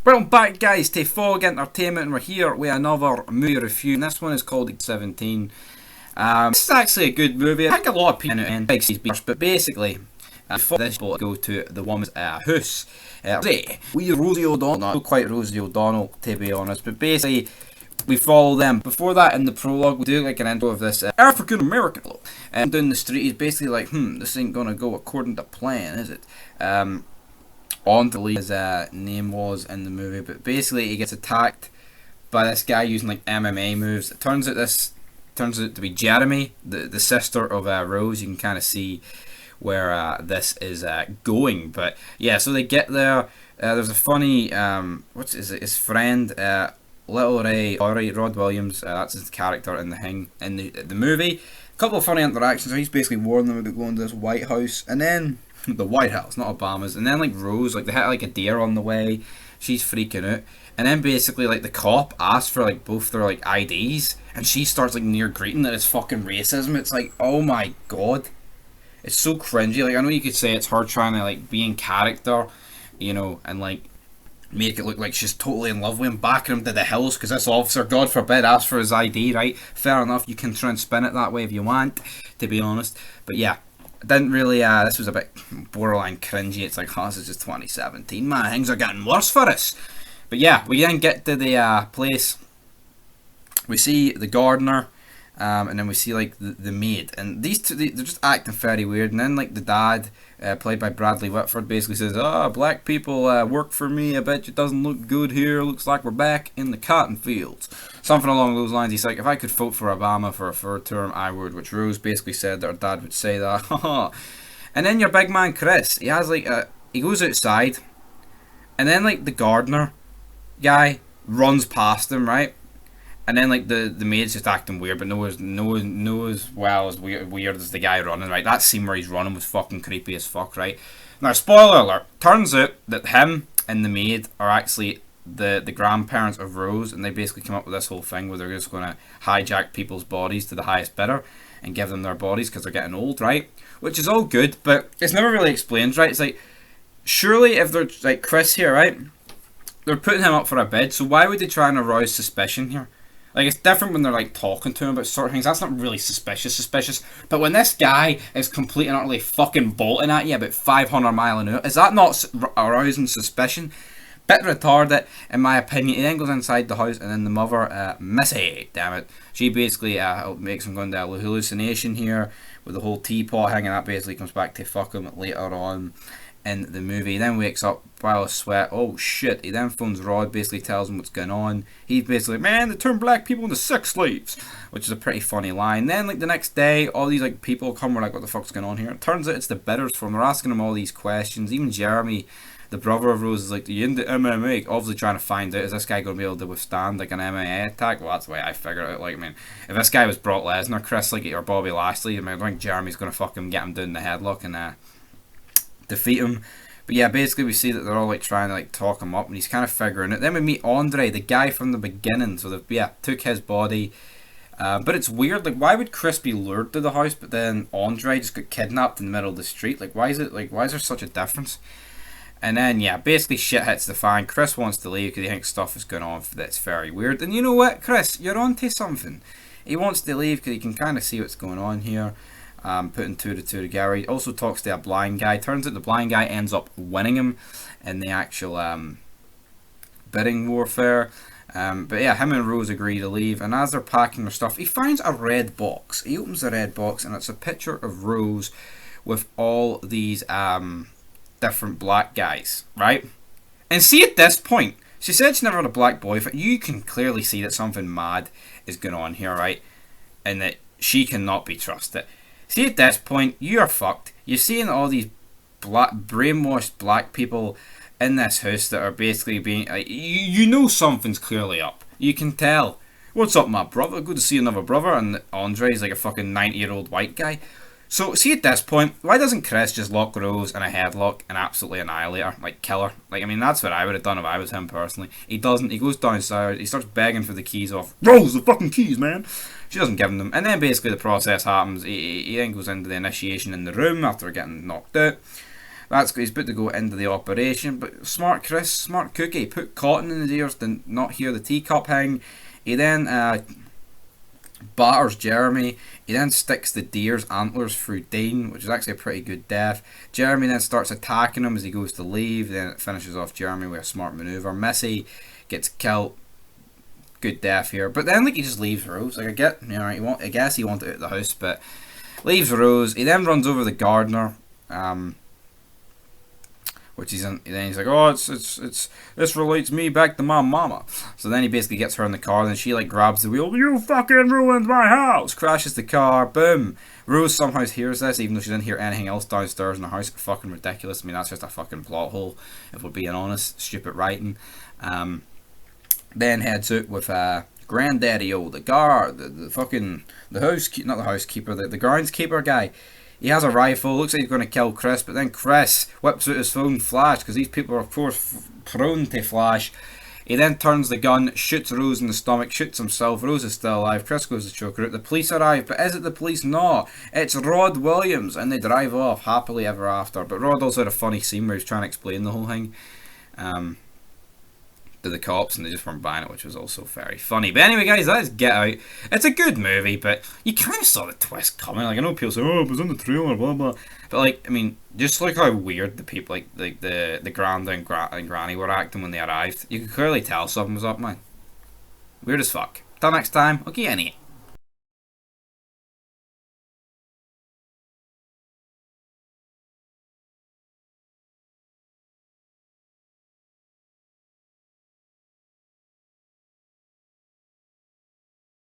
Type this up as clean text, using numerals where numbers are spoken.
Welcome back, guys, to Fog Entertainment, and we're here with another movie review. And this one is called 17. This is actually a good movie. I think a lot of people in it, but basically, before this, we'll go to the woman's house. We Rosie O'Donnell, not quite Rosie O'Donnell to be honest, but basically we follow them. Before that, in the prologue, we do like an intro of this African American bloke, and down the street he's basically like, this ain't gonna go according to plan, is it? On to leave his name was in the movie, but basically he gets attacked by this guy using like MMA moves. It turns out to be Jeremy, the sister of Rose. You can kind of see where this is going, but yeah. So they get there. There's a funny his friend, Little Ray Rod Williams. That's his character in the movie. A couple of funny interactions. He's basically warning them about going to this White House, and then. The White House, not Obama's, and then like Rose, like they hit like a deer on the way, she's freaking out, and then basically like the cop asks for like both their like IDs, and she starts like near greeting that it's fucking racism. It's like, oh my god, it's so cringy. Like I know you could say it's her trying to like be in character, you know, and like make it look like she's totally in love with him, backing him to the hills because this officer, God forbid, asked for his ID, right? Fair enough, you can try and spin it that way if you want, to be honest, but yeah. Didn't really, this was a bit borderline cringy. It's like, this is just 2017, man, things are getting worse for us. But yeah, we then get to the place, we see the gardener, and then we see like the maid, and these two, they're just acting very weird, and then like the dad, played by Bradley Whitford, basically says, black people work for me, I bet it doesn't look good here, looks like we're back in the cotton fields. Something along those lines. He's like, if I could vote for Obama for a third term, I would, which Rose basically said that her dad would say that. And then your big man Chris, he has like he goes outside, and then like the gardener guy runs past him, right? And then like the maid's just acting weird, but knows well as weird as the guy running, right? That scene where he's running was fucking creepy as fuck, right? Now, spoiler alert, turns out that him and the maid are actually the grandparents of Rose, and they basically come up with this whole thing where they're just going to hijack people's bodies to the highest bidder and give them their bodies because they're getting old, right? Which is all good, but it's never really explained, right? It's like, surely if they're like Chris here, right? They're putting him up for a bid, so why would they try and arouse suspicion here? Like, it's different when they're like talking to him about certain things. That's not really suspicious. But when this guy is completely and utterly fucking bolting at you about 500 miles an hour, is that not arousing suspicion? Bit retarded, in my opinion. He then goes inside the house, and then the mother, Missy, damn it, she basically makes him go into a hallucination here with the whole teapot hanging. That basically comes back to fuck him later on in the movie. He then wakes up while of sweat. Oh shit. He then phones Rod, basically tells him what's going on. He's basically like, man, they turned black people into sex slaves, which is a pretty funny line. Then like the next day, all these like people come, we're like, what the fuck's going on here? It turns out it's the bidders for him. They're asking him all these questions. Even Jeremy, the brother of Rose, is like, are you into MMA? Obviously trying to find out, is this guy going to be able to withstand like an MMA attack? Well, that's the way I figure it out. Like, I mean, if this guy was Brock Lesnar, Chris, like, or Bobby Lashley, I mean, I don't think Jeremy's going to fucking get him down the headlock and defeat him. But yeah, basically we see that they're all like trying to like talk him up, and he's kind of figuring it. Then we meet Andre, the guy from the beginning. So they took his body, but it's weird. Like, why would Chris be lured to the house, but then Andre just got kidnapped in the middle of the street? Like, why is there such a difference? And then yeah, basically shit hits the fan. Chris wants to leave because he thinks stuff is going on that's very weird. And you know what, Chris, you're onto something. He wants to leave because he can kind of see what's going on here. Putting two to two together. He also talks to a blind guy. Turns out the blind guy ends up winning him in the actual bidding warfare. But yeah, him and Rose agree to leave, and as they're packing their stuff, he finds a red box. He opens the red box, and it's a picture of Rose with all these different black guys, right? And see, at this point, she said she never had a black boyfriend. You can clearly see that something mad is going on here, right? And that she cannot be trusted. See, at this point, you are fucked. You're seeing all these brainwashed black people in this house that are basically being... you know something's clearly up. You can tell. What's up, my brother? Good to see another brother. And Andre's like a fucking 90-year-old white guy. So, see, at this point, why doesn't Chris just lock Rose in a headlock and absolutely annihilate her? Like, kill her? Like, I mean, that's what I would have done if I was him personally. He doesn't. He goes downstairs. He starts begging for the keys off. Rose, the fucking keys, man! She doesn't give him them. And then basically the process happens. He then goes into the initiation in the room after getting knocked out. He's about to go into the operation, but smart Chris, smart cookie, put cotton in his ears to not hear the teacup hang. He then batters Jeremy. He then sticks the deer's antlers through Dean, which is actually a pretty good death. Jeremy then starts attacking him as he goes to leave. Then it finishes off Jeremy with a smart maneuver. Missy gets killed. Good death here, but then like he just leaves Rose. Like I guess he wanted out of the house, but leaves Rose. He then runs over the gardener, which he's in. Then he's like, oh, it's this relates me back to my mama. So then he basically gets her in the car, and she like grabs the wheel. You fucking ruined my house! Crashes the car. Boom. Rose somehow hears this, even though she didn't hear anything else downstairs in the house. Fucking ridiculous. I mean, that's just a fucking plot hole, if we're being honest. Stupid writing. Then heads out with Granddaddy O, the guard, the housekeeper, not the housekeeper, the groundskeeper guy. He has a rifle, looks like he's going to kill Chris, but then Chris whips out his phone flash, because these people are of course prone to flash. He then turns the gun, shoots Rose in the stomach, shoots himself. Rose is still alive. Chris goes to choke her out. The police arrive, but is it the police? No, it's Rod Williams, and they drive off happily ever after. But Rod also had a funny scene where he's trying to explain the whole thing to the cops, and they just weren't buying it, which was also very funny. But anyway, guys, that is Get Out. It's a good movie, but you kind of saw the twist coming. Like, I know people say, oh, it was in the trailer, blah blah, but like, I mean, just look how weird the people, like the Granda and Granny were acting when they arrived. You could clearly tell something was up, man. Weird as fuck. Till next time, okay, any.